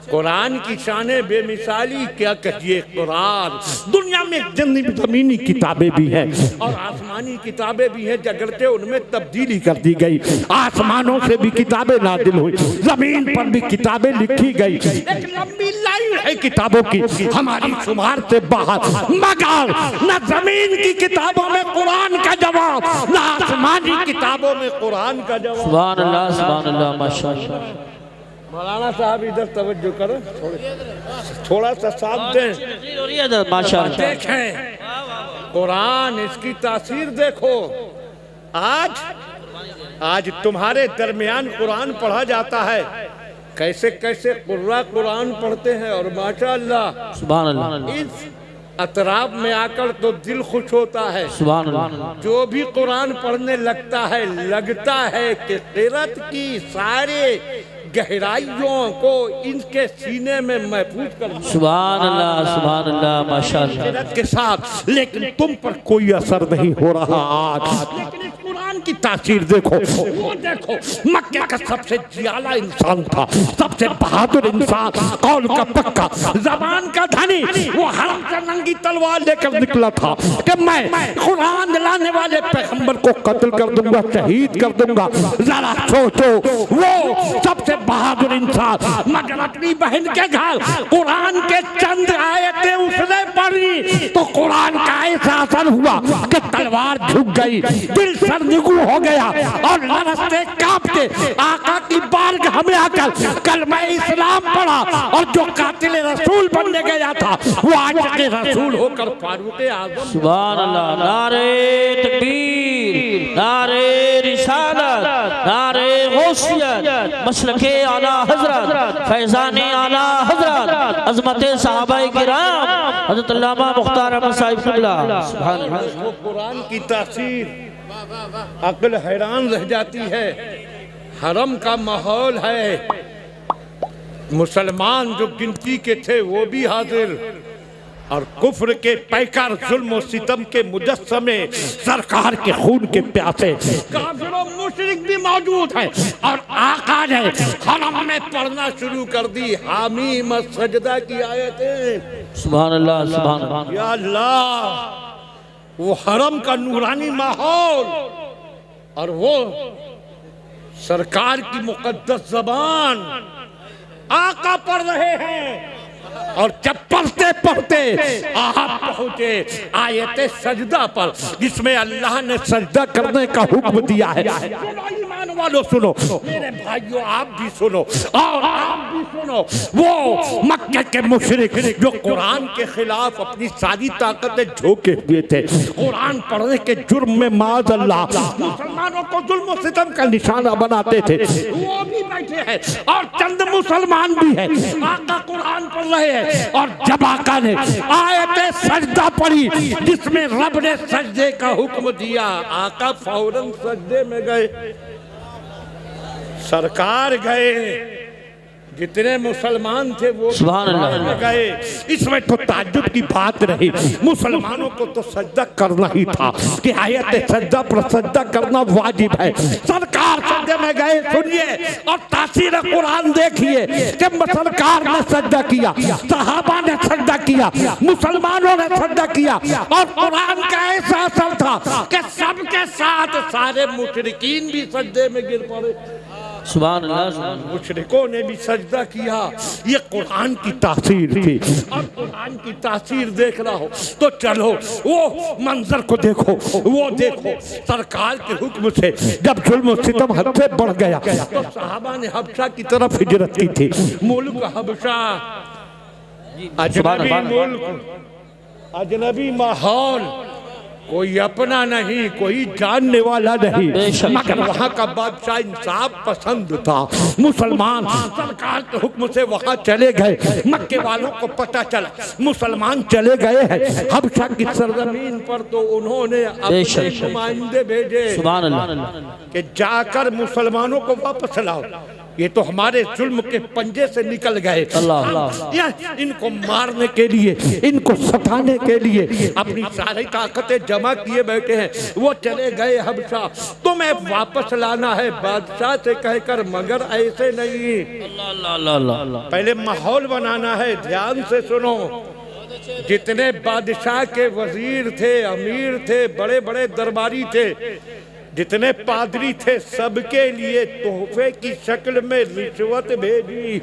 कुरान की शाने बेमिसाली क्या कहिए। कुरान दुनिया में जमीनी किताबें भी हैं और आसमानी किताबें भी हैं, जगरते उनमें तब्दीली कर दी गई। आसमानों से भी किताबें नाजिल हुई, जमीन पर भी किताबें लिखी गई। एक लंबी लाइन है किताबों की, हमारी शुमार से बाहर, मगर न जमीन की किताबों में कुरान का जवाब, न आसमानी किताबों में कुरान का जवाब।
सुभान अल्लाह माशाअल्लाह।
मौलाना साहब इधर तवज्जो करो, थोड़ा सा साथ दें।
माशाअल्लाह।
देखें कुरान, इसकी तासीर देखो। आज तुम्हारे दरमियान कुरान पढ़ा जाता है, कैसे कैसे कुर्रा कुरान पढ़ते हैं, और माशाअल्लाह
सुभान अल्लाह।
इस अतराब में आकर तो दिल खुश होता है।
सुभान अल्लाह।
जो भी कुरान पढ़ने लगता है, लगता है कि क़िरात की सारे गहराइयों को इनके सीने में महफूज कर।
सुभान अल्लाह माशाअल्लाह।
के साथ, लेकिन तुम पर कोई असर नहीं हो रहा आज। लेकिन कुरान की तासीर देखो, वो देखो, मक्के का सबसे जियाला इंसान था, सबसे बहादुर इंसान, कौल का पक्का, जबान का धनी, वो हरम से नंगी तलवार लेकर निकला था कि मैं कुरान लाने वाले पैगंबर को कत्ल कर दूंगा, शहीद कर दूंगा। जरा सोचो, वो सबसे बहादुर इंसान, मगर अपनी बहन के घर कुरान के चंद आयतें उसने पढ़ पड़ी तो कुरान का ऐसा असर हुआ कि तलवार झुक गई, दिल सरनिगू हो गया और लरजते कांपते आका की बारगाह में आकर कलमा इस्लाम पढ़ा और जो कातिल रसूल बनने गया था वो आज के रसूल होकर फारूक आजम।
सुभान अल्लाह। नारे तकबीर, नारे रिसालत, नारे गौसियत, मसलके आला हजरत, फैजाने आला हजरत, अजमते सहाबाए किराम, हजरत अल्लामा मुख्तार अहमद साहिब क़िबला। सुभान अल्लाह।
वो कुरान की तासीर अक्ल हैरान रह जाती है। हरम का माहौल है, मुसलमान जो गिनती के थे वो भी हाजिर और कुफ्र के पैकर जुल्म और सितम के मुजस्समे सरकार के खून के प्यासे काफिर और मुशरिक भी मौजूद है और आका ने हरम में पढ़ना शुरू कर दी हामीम सजदा की आयतें।
सुभान अल्लाह, सुभान अल्लाह।
या अल्लाह, वो हरम का नूरानी माहौल और वो सरकार की मुकद्दस जबान आका पढ़ रहे हैं और जब पढ़ते पढ़ते आप पहुंचे आयते सजदा पर जिसमें अल्लाह ने सजदा करने का हुक्म दिया है। ईमान वालों सुनो, मेरे भाइयों आप भी सुनो और आप भी सुनो। वो मक्के के मुशरिक जो कुरान के खिलाफ अपनी सारी ताकतें झोंके हुए थे, कुरान पढ़ने के जुर्म में माज़ अल्लाह मुसलमानों को जुल्म और सितम का निशाना बनाते थे, वो भी बैठे हैं और चंद मुसलमान भी है। आका कुरान पढ़ रहे हैं और जब आका ने आयते सजदा पढ़ी जिसमें रब ने सजदे का हुक्म दिया, आका फौरन सजदे में गए, सरकार गए, जितने मुसलमान थे वो
सुभान अल्लाह
गए। इसमें तो ताज्जुब की बात रही, मुसलमानों को तो सजदा करना ही था कि आयत सजदा पर सजदा करना वाजिब है। सरकार सजदे में गए, सुनिए और तासीर कुरान देखिए कि सरकार ने सजदा किया, सहाबा ने सजदा किया, मुसलमानों ने सजदा किया और कुरान का ऐसा असर था कि सबके साथ सारे मुशरिकीन भी सजदे में गिर पड़े।
सुभान अल्लाह।
मुशरिकों ने भी सजदा किया। ये कुरान की तासीर थी और कुरान की तासीर देख रहा हो तो चलो वो मंजर को देखो, वो देखो सरकार के हुक्म से जब जुल्म सितम हद से बढ़ गया तो सहाबा ने हबशा की तरफ हिजरत की थी। मुल्क हबशा अजनबी मुल्क, अजनबी माहौल, कोई अपना नहीं, कोई जानने वाला नहीं, मगर वहाँ का बादशाह इंसाफ पसंद था। मुसलमान सरकार के हुक्म से वहाँ चले गए। मक्के वालों को पता चला मुसलमान चले गए हैं हबशा की सरजमीन पर, तो उन्होंने अपने नुमाइंदे भेजे कि जाकर मुसलमानों को वापस लाओ, ये तो हमारे जुल्म के पंजे से निकल गए। इनको मारने के लिए, इनको सताने के लिए अपनी सारी ताकतें जमा किए बैठे हैं। वो चले गए हबशा, तुम्हें वापस लाना है बादशाह से कहकर, मगर ऐसे नहीं, पहले माहौल बनाना है। ध्यान से सुनो, जितने बादशाह के वजीर थे, अमीर थे, बड़े बड़े दरबारी थे, जितने पादरी थे, सबके लिए तोहफे की शक्ल में रिश्वत भेजी।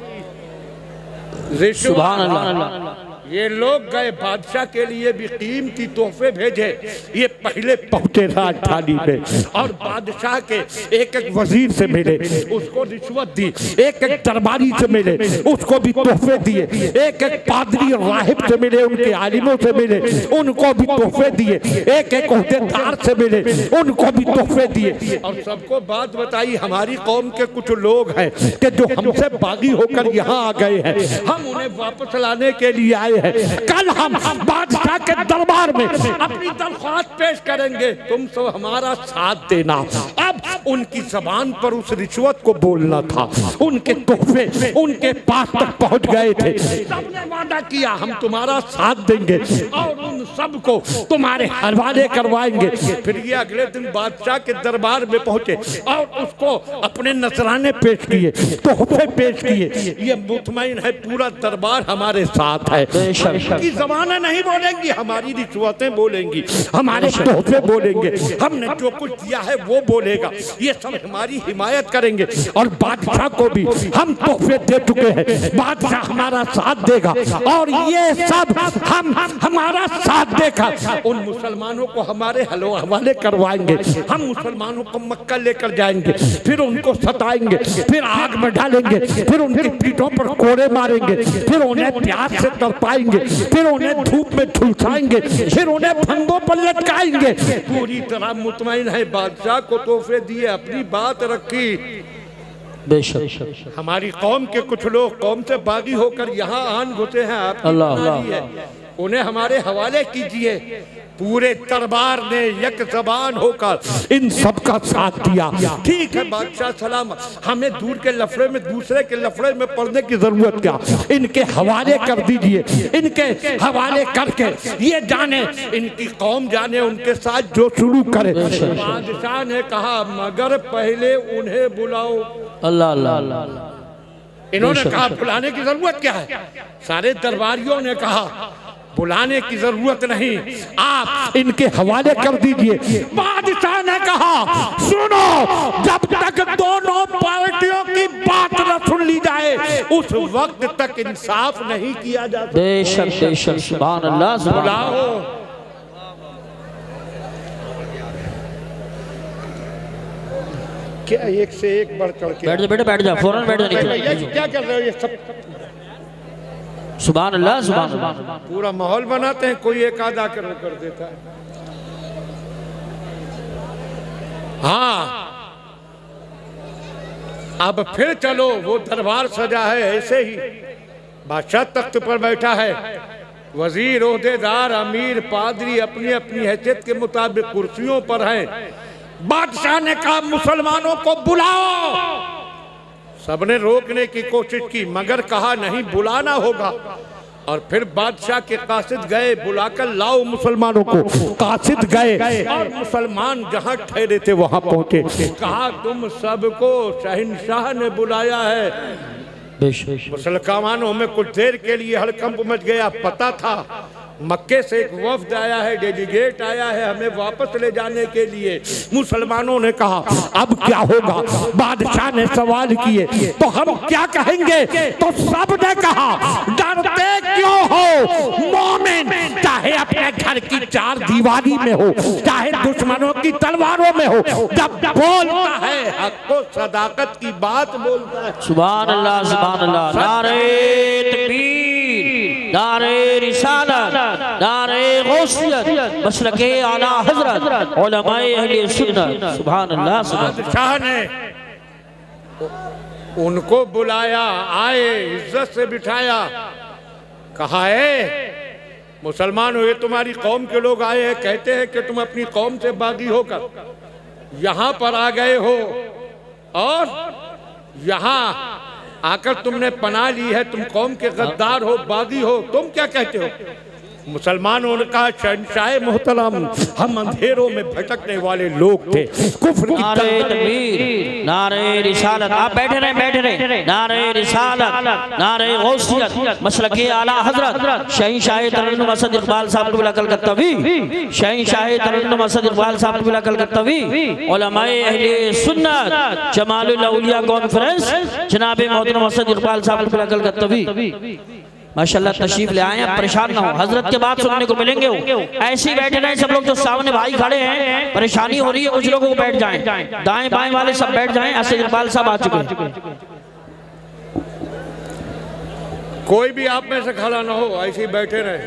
रिश्वत ये लोग गए, बादशाह के लिए भी कीमती तोहफे भेजे। ये पहले पहुंचे राजधानी में और बादशाह के एक एक वजीर से मिले, उसको रिश्वत दी, एक एक दरबारी से मिले, उसको भी तोहफे दिए, एक एक पादरी और राहिब से मिले, उनके आलिमों से मिले, उनको भी तोहफे दिए, एक एक ओहदेदार से मिले, उनको भी तोहफे दिए। और सबको बात बताई, हमारी कौम के कुछ लोग हैं कि जो हमसे बागी होकर यहाँ आ गए हैं, हम उन्हें वापस लाने के लिए आए हैं। कल हम बादशाह के दरबार में अपनी दरख्वास्त पेश करेंगे, तुम सब हमारा साथ देना। अब उनकी जबान पर उस रिश्वत को बोलना था, उनके तोहफे उनके पास तक पहुंच गए थे। सबने वादा किया हम तुम्हारा साथ देंगे और उन तुम सबको तुम्हारे हवाले करवाएंगे। फिर ये अगले दिन बादशाह के दरबार में पहुंचे और उसको अपने नजराने पेश किए, तोहफे पेश किए। ये मुतमईन है पूरा दरबार हमारे साथ है, की ज़बानें नहीं बोलेंगी, हमारी रिश्वतें बोलेंगी, हमारे तोहफे बोलेंगे, हमने जो कुछ दिया है वो बोलेगा, ये सब हमारी हिमायत करेंगे। और बादशाह को भी हम तोहफे दे चुके हैं, बादशाह हमारा साथ देगा और ये सब हम हमारा साथ देगा। उन मुसलमानों को हमारे हवाले करवाएंगे, हम मुसलमानों को मक्का लेकर जाएंगे, फिर उनको सताएंगे, फिर आग में डालेंगे, फिर उनकी पीठों पर कोड़े मारेंगे, फिर उन्हें प्यास से तरपाएंगे, फिर उन्हें धूप में झुलसाएंगे, फिर उन्हें फंदों पर लटकाएंगे। पूरी तरह मुतमईन है, बादशाह को तोहफे दिए, अपनी बात रखी।
बेशक
हमारी कौम के कुछ लोग कौम से बागी होकर यहाँ आन घुसे हैं, आपकी बीमारी है, उन्हें हमारे हवाले कीजिए। पूरे दरबार ने एक ज़बान होकर इन सब का साथ दिया। ठीक है बादशाह सलाम, हमें दूर के लफड़े में दूसरे के लफड़े में पड़ने की जरूरत क्या, इनके हवाले कर दीजिए, इनके हवाले करके ये जाने, इनकी कौम जाने, उनके साथ जो शुरू करे। बादशाह ने कहा मगर पहले उन्हें बुलाओ।
अल्लाह अल्लाह अल्लाह।
इन्होंने कहा बुलाने की जरूरत क्या है, सारे दरबारियों ने कहा बुलाने की जरूरत नहीं, आप इनके हवाले कर दीजिए। बादशाह ने कहा सुनो, जब तक दोनों पार्टियों की बात न सुन ली जाए उस वक्त तक इंसाफ नहीं किया जाता।
बेशक बेशक, सुभान अल्लाह।
बुलाओ। क्या एक से एक बढ़ चढ़ के,
बैठ जा बेटा, बैठ जा, फौरन बैठ जा,
क्या कर रहे हो ये सब?
सुभान अल्लाह सुभान अल्लाह।
पूरा माहौल बनाते हैं, कोई एक आधा कर देता है। हाँ अब फिर चलो, वो दरबार सजा है ऐसे ही, बादशाह तख्त पर बैठा है, वजीर, ओहदेदार, अमीर, पादरी अपनी अपनी हैसियत के मुताबिक कुर्सियों पर हैं। बादशाह ने कहा मुसलमानों को बुलाओ। सबने रोकने की कोशिश की मगर कहा नहीं, बुलाना होगा। और फिर बादशाह के कासिद गए, बुलाकर लाओ मुसलमानों को। कासिद गए और मुसलमान जहां ठहरे थे वहां पहुंचे। कहा तुम सबको शहंशाह ने बुलाया है। मुसलमानों में कुछ देर के लिए हड़कंप मच गया। पता था मक्के से एक वफ्द आया है, डेलीगेट आया है हमें वापस ले जाने के लिए। मुसलमानों ने कहा अब क्या होगा, बादशाह ने सवाल किए तो हम क्या कहेंगे? तो सब ने कहा डरते क्यों हो, मोमिन चाहे अपने घर की चार दीवारी में हो, चाहे दुश्मनों की तलवारों में हो, जब बोलता है हक को सदाकत की बात बोलता है।
सुभान अल्लाह सुभान अल्लाह। नारे तकबीर, नारे रिसालत, नारे गौसियत, मसलके आला हजरत, उलमाए अहले सुन्नत। सुभान अल्लाह।
बादशाह ने उनको बुलाया, आए, इज्जत से बिठाया, कहा है मुसलमान हो, ये तुम्हारी कौम के लोग आए हैं, कहते हैं कि तुम अपनी कौम से बागी होकर यहाँ पर आ गए हो और यहाँ आकर तुमने पनाह ली है, तुम कौम के गद्दार हो, बागी हो, तुम क्या कहते हो? मुसलमानों ने कहा शहंशाह मोहतरम, हम अंधेरों में भटकने वाले लोग थे, कुफ्र की
नारे तकबीर, नारे रिसालत। आप बैठे रहे। नारे रिसालत, नारे गौसियत, मसलके आला हजरत, शहंशाह तरन्नुम असद इकबाल साहब कबीला कलकत्तावी, शहंशाह तरन्नुम असद इकबाल साहब कबीला कलकत्तावी, उलमाए अहले सुन्नत, जमालुल औलिया कॉन्फ्रेंस, जनाब मोहतरम असद इकबाल साहब कबीला कलकत्तावी। माशाल्लाह तशरीफ ले आए, परेशान ना हो, हजरत के बात सुनने को मिलेंगे। ऐसे ही बैठे रहे सब लोग, जो सामने भाई खड़े हैं, परेशानी हो रही है, कुछ लोगों को बैठ जाएं, दाएं बाएं वाले सब बैठ जाएं। असद इकबाल साहब आ चुके हैं।
कोई भी आप में से खड़ा ना हो, ऐसे ही बैठे रहे।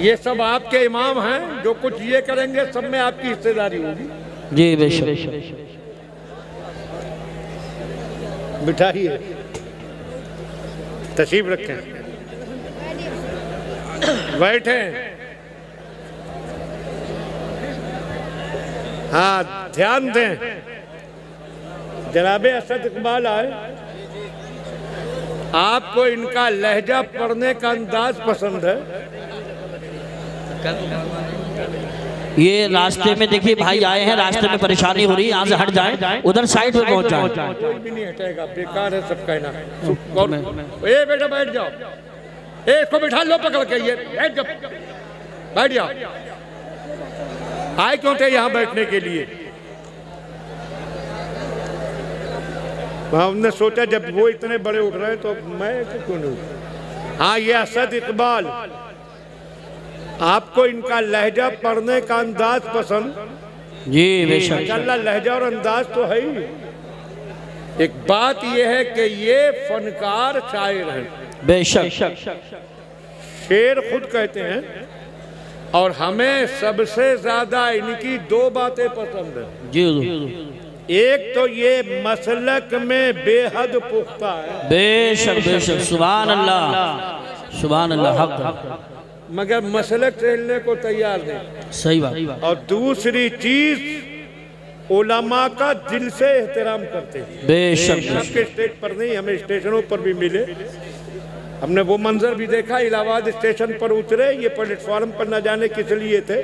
ये सब आपके इमाम हैं, जो कुछ ये करेंगे सब में आपकी हिस्सेदारी होगी।
जी बेशक।
बिठाइए, तशरीफ रखें, बैठे। हाँ ध्यान दें, जनाबे असद इकबाल आए, आपको इनका लहजा पढ़ने का अंदाज पसंद है?
ये रास्ते में देखिए भाई आए हैं, रास्ते में परेशानी हो रही है, यहाँ से हट जाएं, उधर साइड में पहुंच जाएं।
कोई भी नहीं हटेगा, बेकार है सब कहना। ए बेटा बैठ जाओ, ए इसको बिठा लो पकड़ के, ये बैठ जाओ, बैठ जाओ। आए क्यों थे यहाँ बैठने के लिए? हमने सोचा जब वो इतने बड़े उठ रहे हैं तो मैं क्यों नहीं। हाँ, ये असद इकबाल, आपको इनका लहजा पढ़ने का अंदाज पसंद?
जी बेशक,
अल्लाह लहजा और अंदाज तो है ही। एक बात यह है कि ये फनकार शायर हैं,
बेशक।
शेर खुद कहते हैं, और हमें सबसे ज्यादा इनकी दो बातें पसंद है।
जी
एक तो ये मसलक में बेहद पुख्ता है,
बेशक बेशक, सुभान अल्लाह सुभान अल्लाह, हक,
मगर मसलक से हिलने को तैयार नहीं।
सही बात।
और दूसरी चीज उलमा का दिल से एहतराम करते हैं।
बेशक,
सबके स्टेज पर नहीं, हमें स्टेशनों पर भी मिले, हमने वो मंजर भी देखा। इलाहाबाद स्टेशन पर उतरे, ये प्लेटफॉर्म पर न जाने किस लिए थे,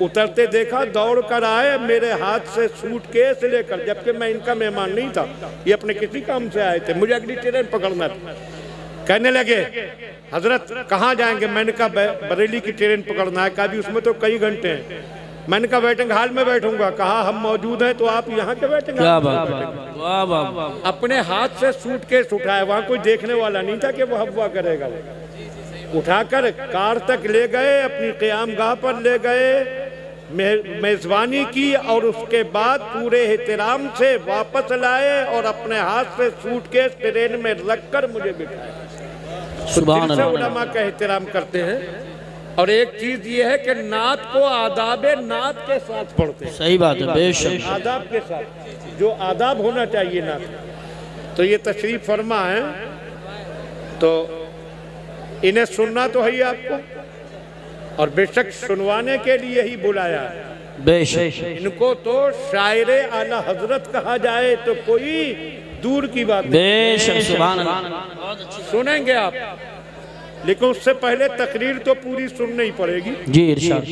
उतरते देखा दौड़ कर आए मेरे हाथ से सूटकेस लेकर, जबकि मैं इनका मेहमान नहीं था, ये अपने किसी काम से आए थे, मुझे अगली ट्रेन पकड़ना था। कहने लगे हजरत कहाँ जाएंगे? मैंने कहा बरेली की ट्रेन पकड़ना है। कहा भी उसमें तो कई घंटे हैं। मैंने कहा वेटिंग हॉल में बैठूंगा। कहा हम मौजूद हैं तो आप यहाँ के वेटिंग हॉल में बैठेंगे। अपने हाथ से सूटकेस उठाया, वहाँ कोई देखने वाला नहीं था कि वो हवा करेगा। उठाकर कार तक ले गए, अपनी क़यामगाह पर ले गए, मेज़बानी की, और उसके बाद पूरे एहतराम से वापस लाए और अपने हाथ से सूटकेस ट्रेन में रखकर मुझे बिठाया।
सुभान अल्लाह।
उलमा का एहतराम करते हैं। और एक चीज ये है कि नात को आदाबे नात के साथ पढ़ते हैं।
सही बात है, बेशक,
आदाब के साथ, जो आदाब होना चाहिए नात। तो ये तशरीफ फरमा है, तो इन्हें सुनना तो है ही आपको, और बेशक सुनवाने के लिए ही बुलाया है।
बेशक,
इनको तो शायरे आला हजरत कहा जाए तो कोई दूर की बात नहीं।
बेशक, सुभान अल्लाह।
सुनेंगे आप, लेकिन उससे पहले तकरीर तो पूरी सुननी ही पड़ेगी।
जी इरशाद।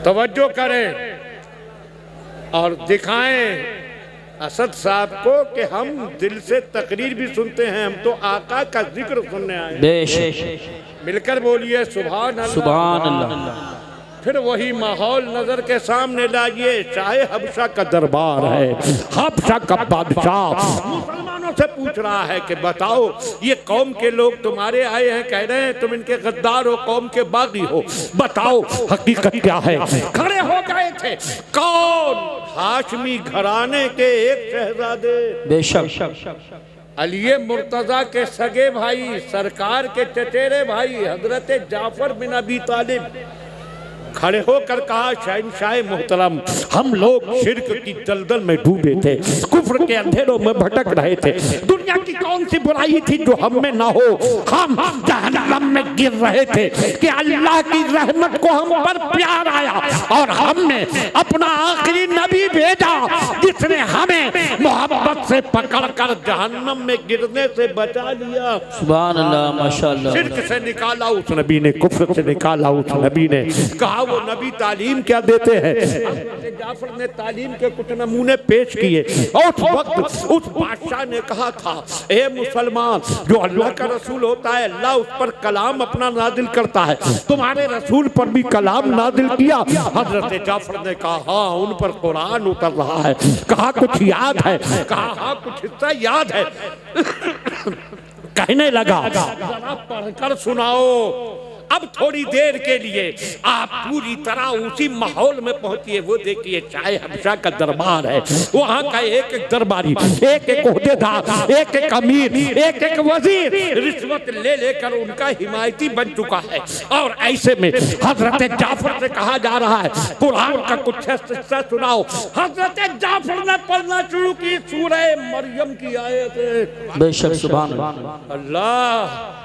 तवज्जो करें और दिखाएं असद साहब को कि हम दिल से तकरीर भी सुनते हैं, हम तो आका का जिक्र सुनने आए।
बेशक,
मिलकर बोलिए सुभान अल्लाह,
सुभान अल्लाह।
फिर वही माहौल नजर के सामने लाइए। शाहे हबशा का दरबार है, हबशा का बादशाह मुसलमानों से पूछ रहा है कि बताओ ये कौम के लोग तुम्हारे आए हैं, कह रहे हैं तुम इनके गद्दार हो, कौम के बागी हो, बताओ हकीकत क्या है। खड़े हो गए थे, कौन? हाशमी घराने के एक शहजादे,
बेशक,
अली मुर्तजा के सगे भाई, सरकार के चचेरे भाई हजरत जाफर बिन अबी तालिब खड़े होकर कहा, शहंशाह मोहतरम, हम लोग शिर्क की दलदल में डूबे थे, कुफ्र के अंधेरों में भटक रहे थे, दुनिया की कौन सी बुराई थी जो हम में ना हो, हम जहन्नम में गिर रहे थे कि अल्लाह की रहमत को हम पर प्यार आया और हमने अपना आखिरी नबी भेजा जिसने हमें मोहब्बत से पकड़कर जहन्नम में गिरने से बचा लिया।
सुभान अल्लाह, माशाअल्लाह।
शिर्क से निकाला उस नबी ने, कुफ्र से निकाला उस नबी ने। कहा वो नबी तालीम क्या देते हैं? जाफर ने तालीम के कुछ नमूने पेश किए। और उस वक्त उस बादशाह ने कहा था, ए मुसलमान, जो अल्लाह का रसूल होता है अल्लाह उस पर कलाम अपना नादिल करता है, तुम्हारे रसूल पर भी कलाम नादिल किया। हजरत जाफर ने कहा हाँ, उन पर कुरान उतर रहा है। कहा कुछ याद है? कहा हाँ, कुछ हिस्सा याद है। कहने लगा जरा पढ़कर सुनाओ। अब थोड़ी देर के लिए आप पूरी तरह उसी माहौल में पहुंचिए। वो देखिए शाहे हबशा का दरबार है, वहाँ का एक एक दरबारी, एक एक ओहदेदार, एक एक अमीर, एक एक वजीर रिश्वत ले लेकर उनका हिमायती बन चुका है। और ऐसे में हजरत जाफर से कहा जा रहा है कुरान का कुछ हिस्सा सुनाओ। हजरत जाफर ने पढ़ना शुरू की सूरह मरियम की आयत।
बेशक, सुभान अल्लाह।
अल्लाह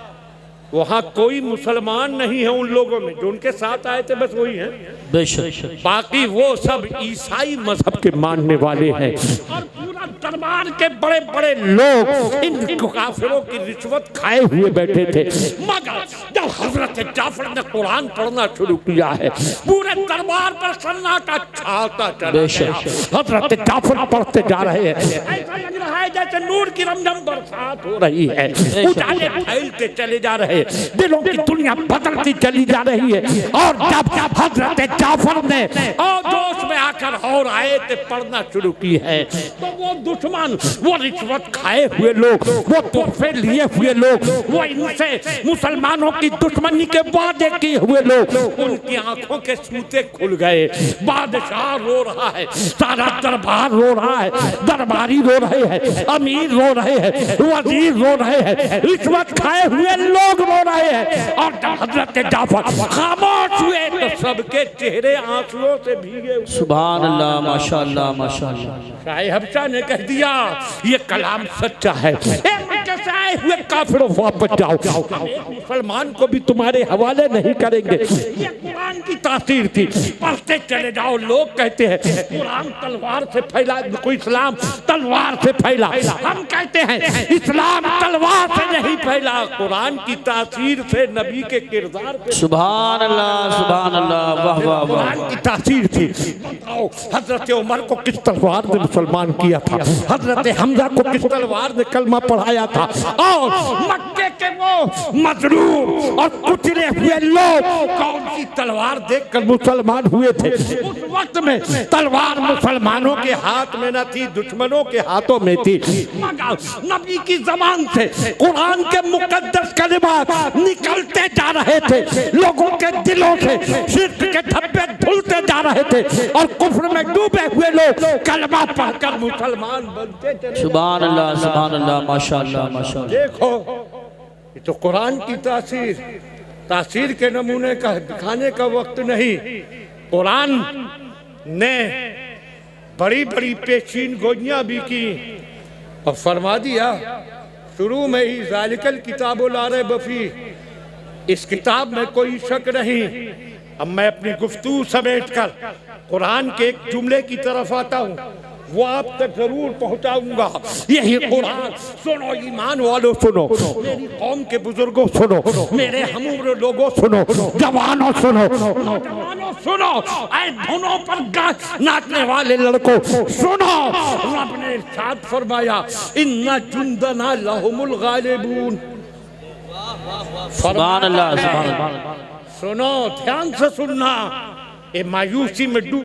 वहां कोई मुसलमान नहीं है उन लोगों में, जो उनके साथ आए थे बस वही हैं,
बेशक
बाकी वो सब ईसाई मजहब के मानने वाले हैं। और पूरा दरबार के बड़े बड़े लोग इन काफिरों की रिश्वत खाए हुए बैठे थे। मगर जब हजरत जाफर ने कुरान पढ़ना शुरू किया है, पूरे दरबार पर सन्नाटा छाता चला गया। हजरत जाफर पढ़ते जा रहे हैं, ऐसा लग रहा है जैसे नूर की रमझम बरसात हो रही है, उजाले फैलते चले जा रहे हैं, दिलों की दुनिया बदलती चली जा रही है। और जब हजरत जाफर ने और जोश में आकर और आयत पढ़ना शुरू की है, तो वो दुश्मन, वो रिश्वत खाए हुए लोग, वो तोहफे लिए हुए लोग, वो इनसे मुसलमानों की दुश्मनी के वादे किए हुए लोग, उनकी आंखों के सूते खुल गए। बादशाह रो रहा है, सारा दरबार रो रहा है, दरबारी रो रहे हैं, अमीर रो रहे हैं, वजीर रो रहे हैं, रिश्वत खाए हुए लोग रो रहे हैं। और जब हजरत जाफर खामोश हुए तो सबके चेहरे आंसुओं से भीगे हुए।
सुभान अल्लाह, माशाअल्लाह माशाअल्लाह।
शाह हफ्सा ने कह दिया ये कलाम सच्चा है, से आए हुए काफिरों वापस जाओ, हम एक मुसलमान को भी तुम्हारे हवाले नहीं करेंगे। ये कुरान की तासीर थी, पढ़ते चले जाओ। लोग कहते हैं कुरान तलवार से फैला, कोई इस्लाम तलवार से फैला, हम कहते हैं इस्लाम तलवार से नहीं फैला, कुरान की तासीर से, नबी के किरदार पे।
सुभान अल्लाह सुभान अल्लाह, वाह वाह वाह।
कुरान की तासीर थी। बताओ हजरत उमर को किस तलवार ने मुसलमान किया था, हजरत हमजा को किस तलवार ने कलमा पढ़ाया था, और मक्के के वो मजलूम और कुचले हुए लोग कौन सी तलवार देखकर मुसलमान हुए थे। उस वक्त में तलवार मुसलमानों के हाथ में न थी, दुश्मनों के हाथों में थी। मगर नबी की ज़बान से कुरान के मुकद्दस कलिमात निकलते जा रहे थे, लोगों के दिलों से शिर्क के धब्बे धुलते जा रहे थे, और कुफ्र में डूबे हुए लोग कलमा पढ़कर मुसलमान बनते चले।
सुभान अल्लाह माशाअल्लाह माशाअल्लाह।
देखो ये तो कुरान की तासीर, तासीर के नमूने का दिखाने का वक्त नहीं। कुरान ने बड़ी बड़ी पेशीन गोइयां भी की और फरमा दिया शुरू में ही ज़ालिकल किताबो ला रैब फीह, इस किताब में कोई शक नहीं। अब मैं अपनी गुफ्तगू समेटकर कुरान के एक जुमले की तरफ आता हूँ, वो आप तक जरूर पहुंचाऊंगा। यही कुरान सुनो, ईमान वालों सुनो, मेरी कौम के बुजुर्गों सुनो, मेरे हमउम्र लोगों सुनो, जवानों सुनो, नौजवानों सुनो, ऐ धुनों पर नाचने वाले लड़कों सुनो। रब ने इरशाद फरमाया इन्ना जुंदना लहुमुल गालिबून।
सुभान अल्लाह सुभान अल्लाह।
सुनो, ध्यान से सुनना, ये मायूसी में डूब